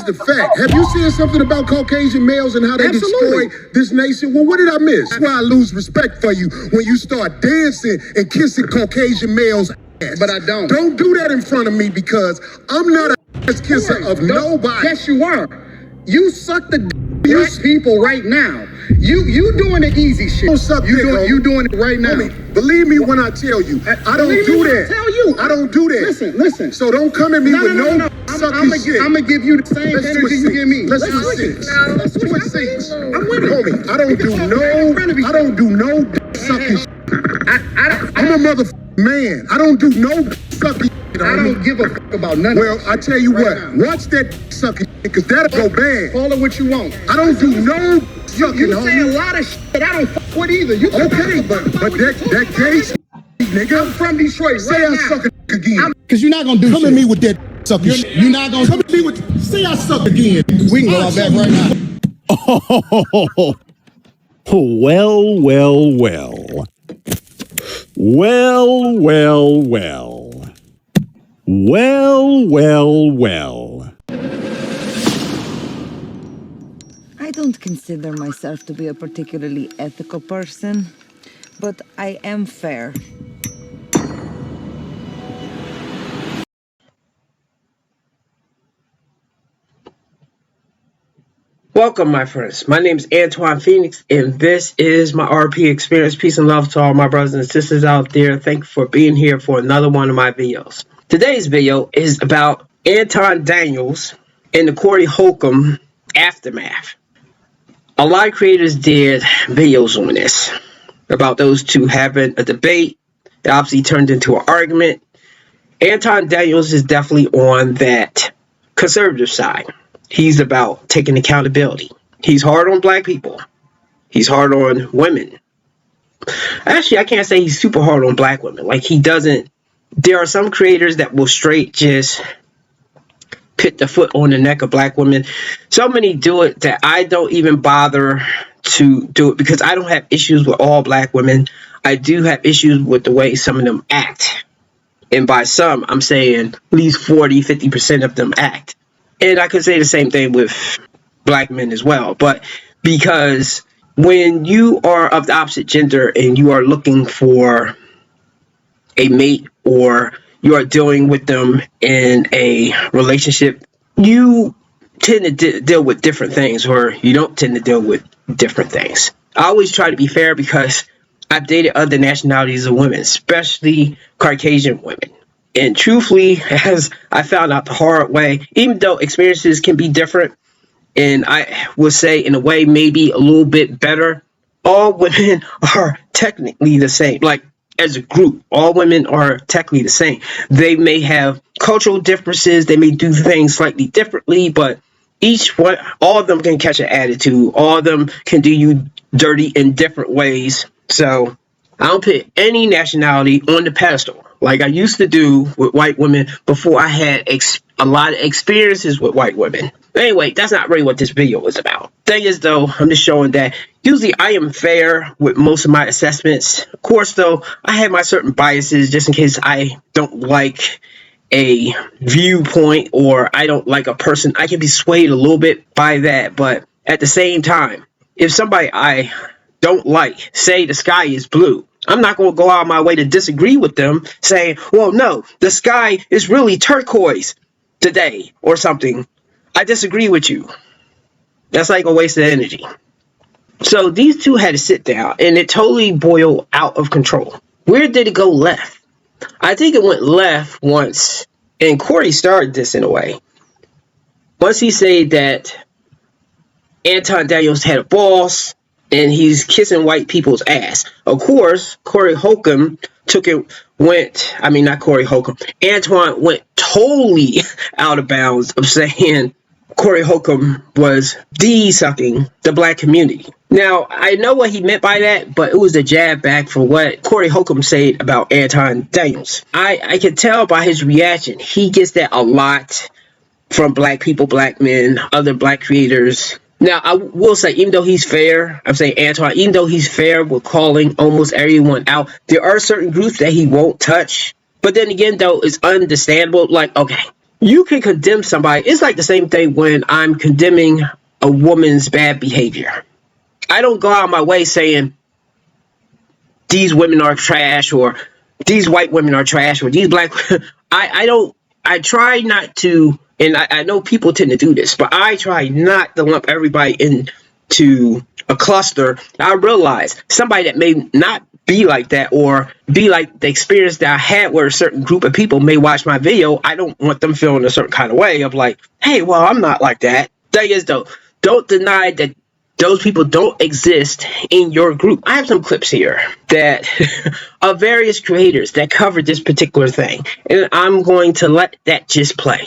is the fact. Have you seen something about Caucasian males and how they destroy this nation? Well, what did I miss? That's why I lose respect for you when you start dancing and kissing Caucasian males' ass. But I don't. Don't do that in front of me because I'm not a ass kisser of nobody. Yes, you are. You suck the black people right now. You doing the easy shit. You doing it right now. Homie, believe me when I tell you, I don't do that. Tell you. I don't do that. Listen. So don't come at me with no sucky shit. I'm gonna give you the same energy you give me. Let's switch seats. Let's switch seats. I'm with it. Homie, I don't do no sucky shit. I'm a motherfucking man. I don't do no sucky shit. I don't give a fuck about nothing. Well, I tell you what, watch that sucky shit, because that'll go bad. Call it what you want. I don't do no sucking, You say a lot of shit I don't fuck with either. You okay, but that gay shit, nigga. I'm from Detroit Say right I now. suck a again. Because you're not going to do Come shit. at me with that sucky shit. You're not going to Come at me with, say I suck again. We can go out back right now. Well. I don't consider myself to be a particularly ethical person, but I am fair. Welcome, my friends. My name is Anton Phoenix, and this is my RP experience. Peace and love to all my brothers and sisters out there. Thank you for being here for another one of my videos. Today's video is about Anton Daniels and the Cory Holcomb aftermath. A lot of creators did videos on this, about those two having a debate. It obviously turned into an argument. Anton Daniels is definitely on that conservative side. He's about taking accountability. He's hard on black people. He's hard on women. Actually, I can't say he's super hard on black women. Like, he doesn't. There are some creators that will straight just put the foot on the neck of black women. So many do it that I don't even bother to do it because I don't have issues with all black women. I do have issues with the way some of them act. And by some, I'm saying at least 40-50% of them act. And I could say the same thing with black men as well. But because when you are of the opposite gender and you are looking for a mate or you are dealing with them in a relationship, you tend to deal with different things, or you don't tend to deal with different things. I always try to be fair because I've dated other nationalities of women, especially Caucasian women. And truthfully, as I found out the hard way, even though experiences can be different, and I would say in a way maybe a little bit better, all women are technically the same. Like, as a group, all women are technically the same. They may have cultural differences, they may do things slightly differently, but each one, all of them can catch an attitude. All of them can do you dirty in different ways. So I don't put any nationality on the pedestal like I used to do with white women before I had a lot of experiences with white women. Anyway, that's not really what this video is about. Thing is, though, I'm just showing that usually I am fair with most of my assessments. Of course, though, I have my certain biases just in case I don't like a viewpoint or I don't like a person. I can be swayed a little bit by that, but at the same time, if somebody I don't like, say the sky is blue, I'm not going to go out of my way to disagree with them saying, well, no, the sky is really turquoise today or something. I disagree with you. That's like a waste of energy. So these two had to sit down and it totally boiled out of control. Where did it go left? I think it went left once, and Cory started this in a way. Once he said that Anton Daniels had a boss and he's kissing white people's ass. Of course, Cory Holcomb Antoine went totally out of bounds of saying Cory Holcomb was de-sucking the black community. Now, I know what he meant by that, but it was a jab back for what Cory Holcomb said about Anton Daniels. I can tell by his reaction, he gets that a lot from black people, black men, other black creators. Now, I will say, even though he's fair, I'm saying Antoine, even though he's fair with calling almost everyone out, there are certain groups that he won't touch. But then again, though, it's understandable. Like, okay, you can condemn somebody. It's like the same thing when I'm condemning a woman's bad behavior. I don't go out of my way saying these women are trash, or these white women are trash, or these black. I try not to, and I know people tend to do this, but I try not to lump everybody into a cluster. I realize somebody that may not be like that, or be like the experience that I had where a certain group of people may watch my video. I don't want them feeling a certain kind of way of like, hey, well, I'm not like that. Thing is, though, don't deny that those people don't exist in your group. I have some clips here that of various creators that cover this particular thing, and I'm going to let that just play.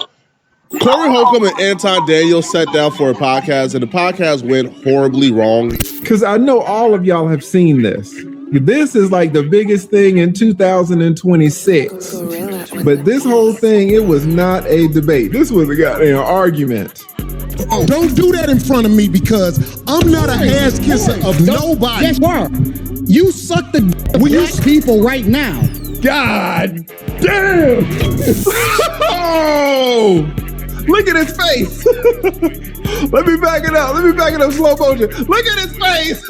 Cory Holcomb and Anton Daniels sat down for a podcast, and the podcast went horribly wrong. Because I know all of y'all have seen this. This is like the biggest thing in 2026. But this whole thing, it was not a debate. This was a goddamn argument. Don't do that in front of me, because I'm not an ass kisser of nobody. Yes, you are. You suck the black people right now. God damn! Oh! Look at his face. Let me back it up. Let me back it up slow motion. Look at his face.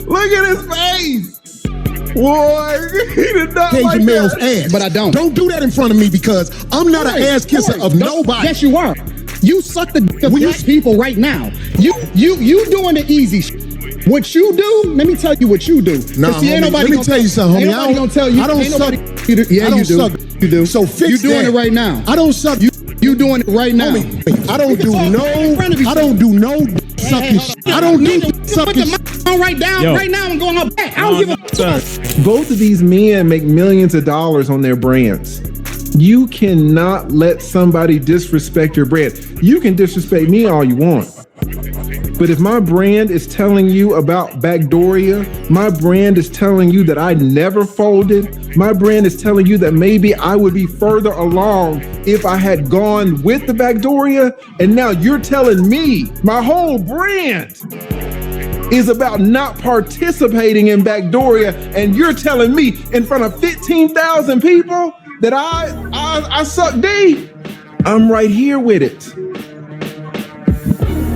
Look at his face. Boy, he did not like Male's that. ass. But I don't. Don't do that in front of me, because I'm not an ass kisser of nobody. Yes, you are. You suck the black people right now. You doing the easy shit. What you do, let me tell you what you do. Nah, homie, let me tell you something, homie. Ain't nobody gonna tell you. I don't suck. You do. Yeah, I don't you do. suck. You do. So fix You doing that. it right now. I don't suck. You doing it right now. Homie, I don't do no sucking shit. I don't do sucking shit. Right down, right now, I'm going up back. I don't give a fuck. Both of these men make millions of dollars on their brands. You cannot let somebody disrespect your brand. You can disrespect me all you want. But if my brand is telling you about Backdoria, my brand is telling you that I never folded, my brand is telling you that maybe I would be further along if I had gone with the Backdoria, and now you're telling me my whole brand is about not participating in Backdoria, and you're telling me in front of 15,000 people that I suck D. I'm right here with it.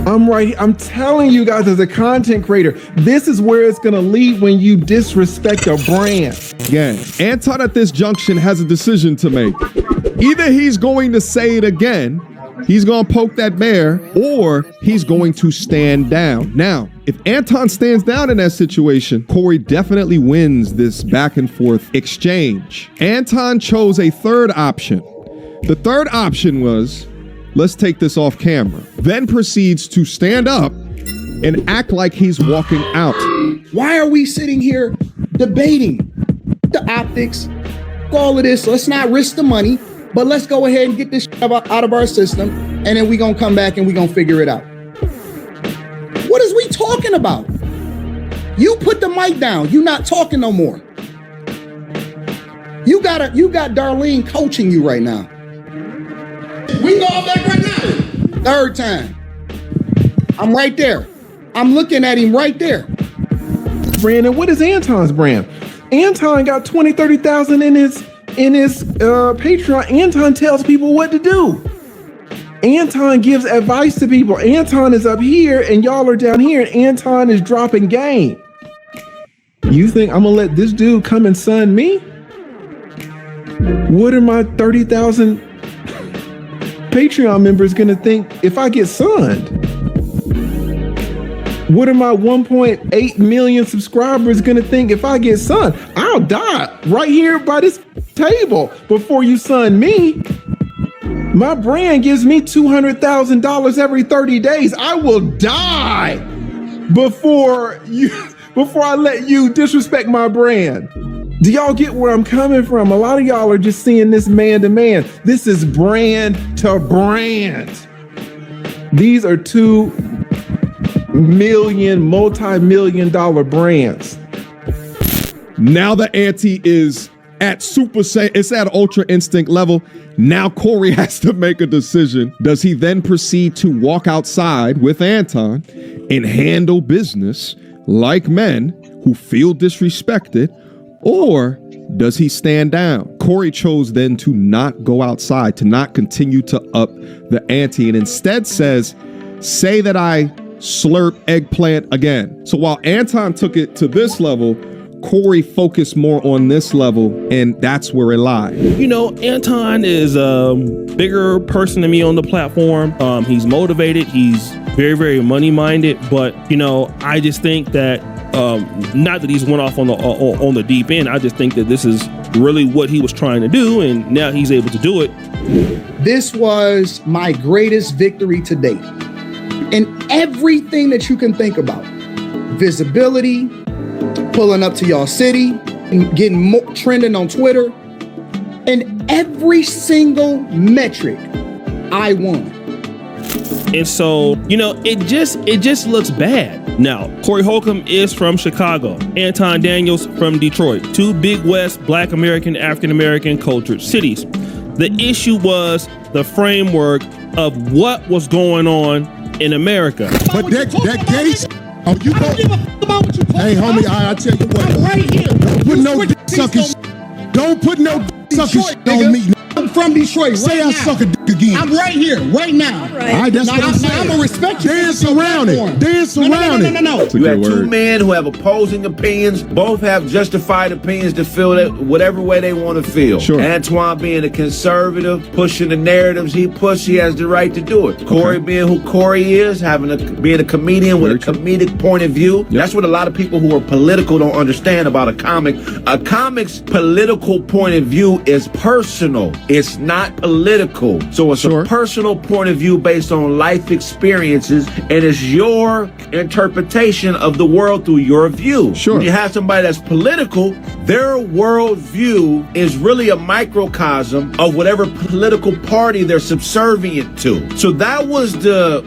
I'm telling you guys, as a content creator, this is where it's gonna lead when you disrespect a brand. Again, Anton at this junction has a decision to make. Either he's going to say it again, he's gonna poke that bear, or he's going to stand down. Now, if Anton stands down in that situation, Cory definitely wins this back and forth exchange. Anton chose a third option. The third option was, let's take this off camera. Then proceeds to stand up and act like he's walking out. Why are we sitting here debating the optics, all of this? Let's not risk the money, but let's go ahead and get this out of our system, and then we're going to come back and we're going to figure it out. What is we talking about? You put the mic down. You're not talking no more. You got Darlene coaching you right now. We go back right now. Third time. I'm right there. I'm looking at him right there. Brandon, what is Anton's brand? Anton got 20, 30,000 in his Patreon. Anton tells people what to do. Anton gives advice to people. Anton is up here and y'all are down here, and Anton is dropping game. You think I'm gonna let this dude come and sun me? What are my 30,000 Patreon members gonna think if I get sunned? What are my 1.8 million subscribers gonna think if I get sunned? I'll die right here by this table before you sun me. My brand gives me $200,000 every 30 days. I will die before I let you disrespect my brand. Do y'all get where I'm coming from? A lot of y'all are just seeing this man to man. This is brand to brand. These are 2 million, multi-million-dollar brands. Now the ante is at Super Saiyan, it's at Ultra Instinct level. Now Cory has to make a decision. Does he then proceed to walk outside with Anton and handle business like men who feel disrespected? Or does he stand down? Cory chose then to not go outside, to not continue to up the ante, and instead says, say that I slurp eggplant again. So while Anton took it to this level, Cory focused more on this level, and that's where it lied. You know, Anton is a bigger person than me on the platform. He's motivated. He's very, very money-minded. But, you know, I just think that not that he's went off on the deep end. I just think that this is really what he was trying to do, and now he's able to do it. This was my greatest victory to date. And everything that you can think about, visibility, pulling up to y'all city, and getting trending on Twitter, and every single metric, I won. And so, you know, it just looks bad. Now, Cory Holcomb is from Chicago. Anton Daniels from Detroit. Two big West, Black American, African American cultured cities. The issue was the framework of what was going on in America. But that case, oh, you I don't give a f- about what you talking hey, homie, about. I tell you what. I'm right here. Don't put no dick sucking Don't put no dick sucking on me. I'm from Detroit. Say right I now. suck a dick again. I'm right here, right now. All right. All right, that's Now, what I'm saying. I'm gonna respect you. Dance around it. Dance around it. No. That's a You good have two word. men who have opposing opinions. Both have justified opinions to feel that whatever way they want to feel. Sure. Antoine being a conservative, pushing the narratives he has the right to do it. Cory being who Cory is, being a comedian with a comedic point of view. Yep. That's what a lot of people who are political don't understand about a comic. A comic's political point of view is personal. It's not political. So it's Sure. a personal point of view based on life experiences, and it's your interpretation of the world through your view. Sure. When you have somebody that's political, their worldview is really a microcosm of whatever political party they're subservient to. So that was the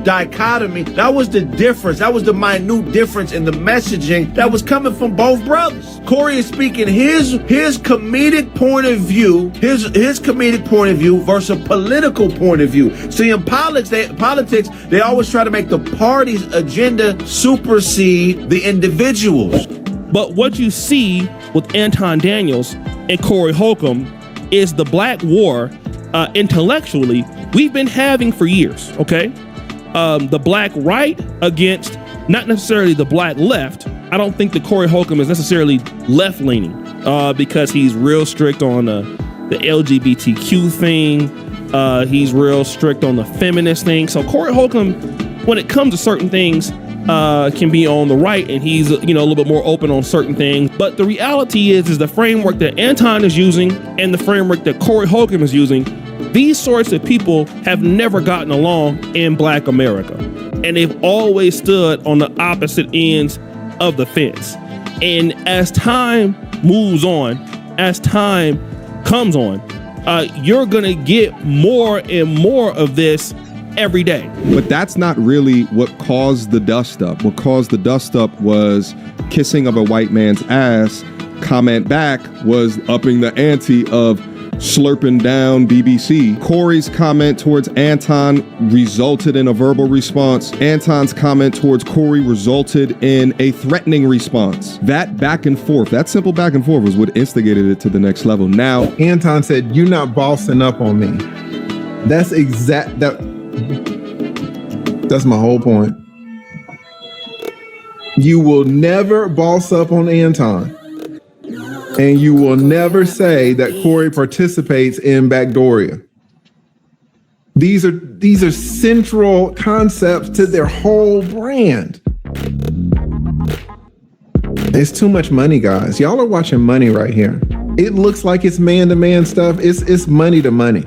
dichotomy. That was the difference. That was the minute difference in the messaging that was coming from both brothers. Cory is speaking his comedic point of view, his comedic point of view versus a political point of view. See, in politics, they always try to make the party's agenda supersede the individuals. But what you see with Anton Daniels and Cory Holcomb is the black war intellectually we've been having for years, okay? The black right against not necessarily the black left. I don't think that Cory Holcomb is necessarily left-leaning because he's real strict on the LGBTQ thing. He's real strict on the feminist thing. So Cory Holcomb, when it comes to certain things, can be on the right, and he's a little bit more open on certain things. But the reality is the framework that Anton is using and the framework that Cory Holcomb is using, these sorts of people have never gotten along in Black America, and they've always stood on the opposite ends of the fence. And as time moves on, as time comes on, you're gonna get more and more of this every day. But that's not really what caused the dust up. What caused the dust up was kissing of a white man's ass. Comment back was upping the ante of slurping down BBC. Cory's comment towards Anton resulted in a verbal response. Anton's comment towards Cory resulted in a threatening response. That back and forth, that simple back and forth was what instigated it to the next level. Now, Anton said, "You're not bossing up on me." That's that's my whole point. You will never boss up on Anton. And you will never say that Cory participates in Backdooria. These are central concepts to their whole brand. It's too much money, guys. Y'all are watching money right here. It looks like it's man-to-man stuff. It's money to money.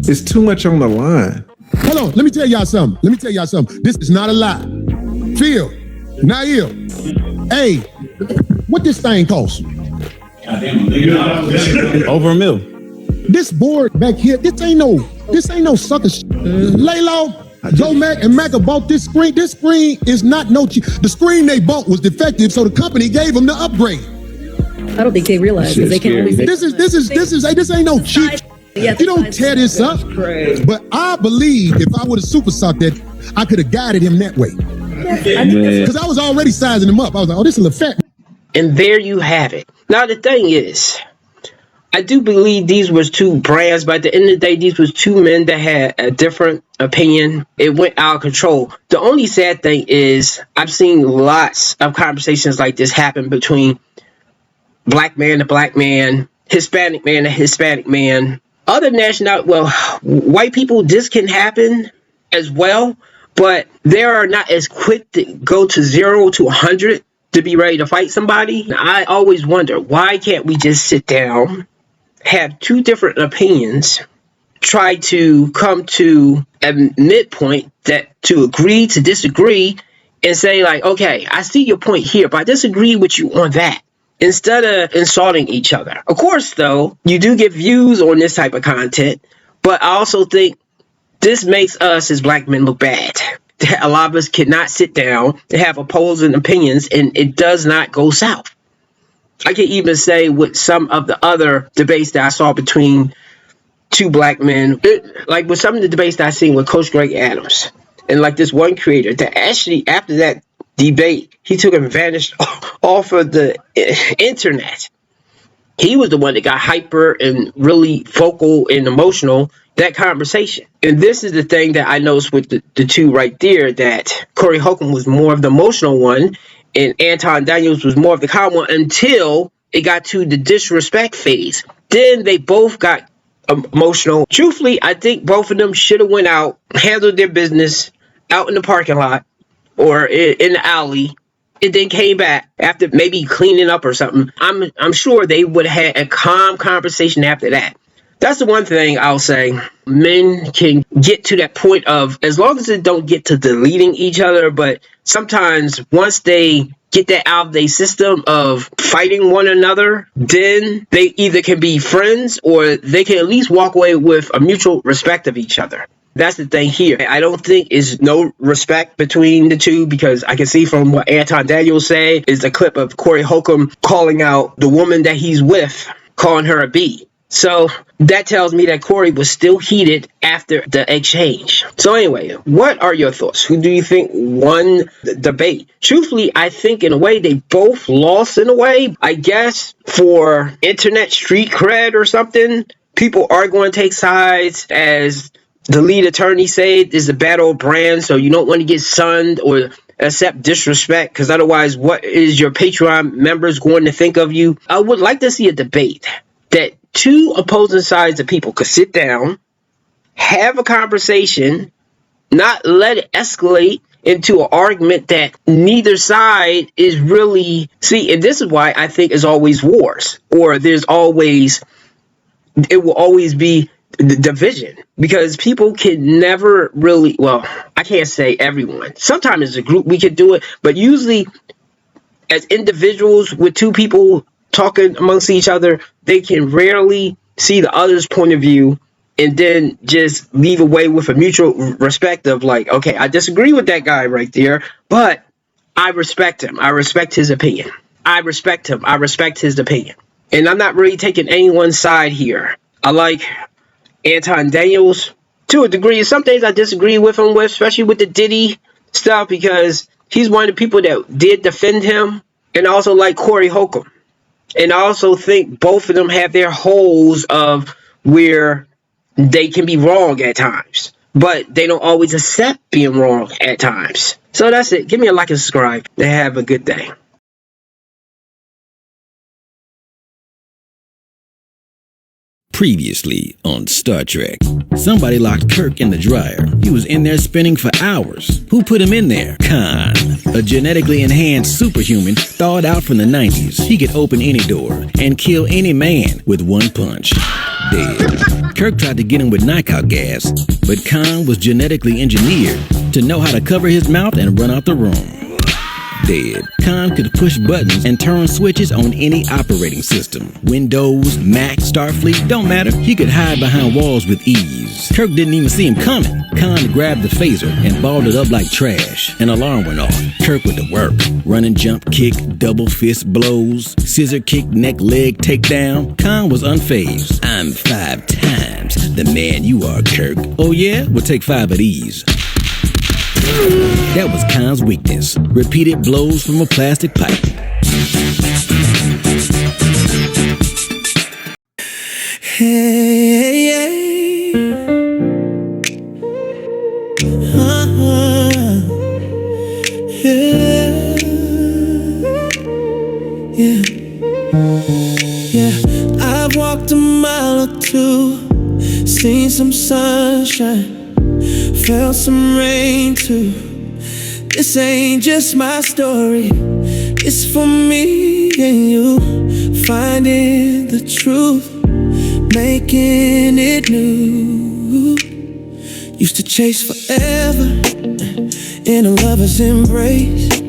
It's too much on the line. Hold on, let me tell y'all something. This is not a lie. Phil, Nail, hey, what this thing cost? Over $1 million. This board back here, this ain't no sucker shit. Laylaw, Joe Mac and Mac bought this screen. This screen is not no cheap. The screen they bought was defective, so the company gave them the upgrade. I don't think they realize that they can only. This ain't no cheap. Yeah, You don't tear this up. But I believe if I would have super sucked that, I could have guided him that way. Because I was already sizing him up. I was like, oh, this is a fat. And there you have it. Now, the thing is, I do believe these was two brands, but at the end of the day, these was two men that had a different opinion. It went out of control. The only sad thing is I've seen lots of conversations like this happen between black man to black man, Hispanic man to Hispanic man. Other national, well, white people, this can happen as well, but they are not as quick to go to 0 to 100 to be ready to fight somebody. I always wonder, why can't we just sit down, have two different opinions, try to come to a midpoint that to agree to disagree and say like, okay, I see your point here, but I disagree with you on that, instead of insulting each other. Of course, though, you do get views on this type of content, but I also think this makes us as black men look bad. A lot of us cannot sit down and have opposing opinions, and it does not go south. I can even say with some of the other debates that I saw between two black men, like with some of the debates that I seen with Coach Greg Adams, and like this one creator that actually after that debate, he took advantage off of the internet. He was the one that got hyper and really vocal and emotional that conversation. And this is the thing that I noticed with the two right there, that Cory Holcomb was more of the emotional one and Anton Daniels was more of the calm one until it got to the disrespect phase. Then they both got emotional. Truthfully, I think both of them should have went out, handled their business out in the parking lot or in the alley, and then came back after maybe cleaning up or something. I'm sure they would have had a calm conversation after that. That's the one thing I'll say. Men can get to that point of, as long as it don't get to deleting each other, but sometimes once they get that out of their system of fighting one another, then they either can be friends or they can at least walk away with a mutual respect of each other. That's the thing here. I don't think is no respect between the two, because I can see from what Anton Daniels say is the clip of Cory Holcomb calling out the woman that he's with, calling her a B. So that tells me that Cory was still heated after the exchange. So anyway, what are your thoughts? Who do you think won the debate? Truthfully, I think in a way they both lost in a way. I guess for internet street cred or something, people are going to take sides. As the lead attorney said, is a battle of brands, so you don't want to get sunned or accept disrespect, because otherwise what is your Patreon members going to think of you? I would like to see a debate that two opposing sides of people could sit down, have a conversation, not let it escalate into an argument that neither side is really... See, and this is why I think there's always wars, or it will always be the division, because people can never really, well, I can't say everyone. Sometimes as a group we can do it, but usually as individuals with two people talking amongst each other, they can rarely see the other's point of view and then just leave away with a mutual respect of like, okay, I disagree with that guy right there, but I respect him. I respect his opinion. I respect him. I respect his opinion. And I'm not really taking anyone's side here. I like Anton Daniels to a degree. Some things I disagree with him with, especially with the Diddy stuff, because he's one of the people that did defend him. And I also like Cory Holcomb. And I also think both of them have their holes of where they can be wrong at times, but they don't always accept being wrong at times. So that's it. Give me a like and subscribe. And have a good day. Previously on Star Trek, somebody locked Kirk in the dryer. He was in there spinning for hours. Who put him in there? Khan, a genetically enhanced superhuman thawed out from the 90s. He could open any door and kill any man with one punch. Dead. Kirk tried to get him with knockout gas, but Khan was genetically engineered to know how to cover his mouth and run out the room. Dead. Khan could push buttons and turn switches on any operating system. Windows, Mac, Starfleet, don't matter. He could hide behind walls with ease. Kirk didn't even see him coming. Khan grabbed the phaser and balled it up like trash. An alarm went off. Kirk went to work. Running jump kick, double fist blows, scissor kick, neck leg takedown. Khan was unfazed. I'm 5 times the man you are, Kirk. Oh yeah? We'll take 5 of these. That was Khan's weakness. Repeated blows from a plastic pipe. Hey, yeah. I've walked a mile or two, seen some sunshine, felt some rain too. This ain't just my story, it's for me and you, finding the truth, making it new. Used to chase forever in a lover's embrace,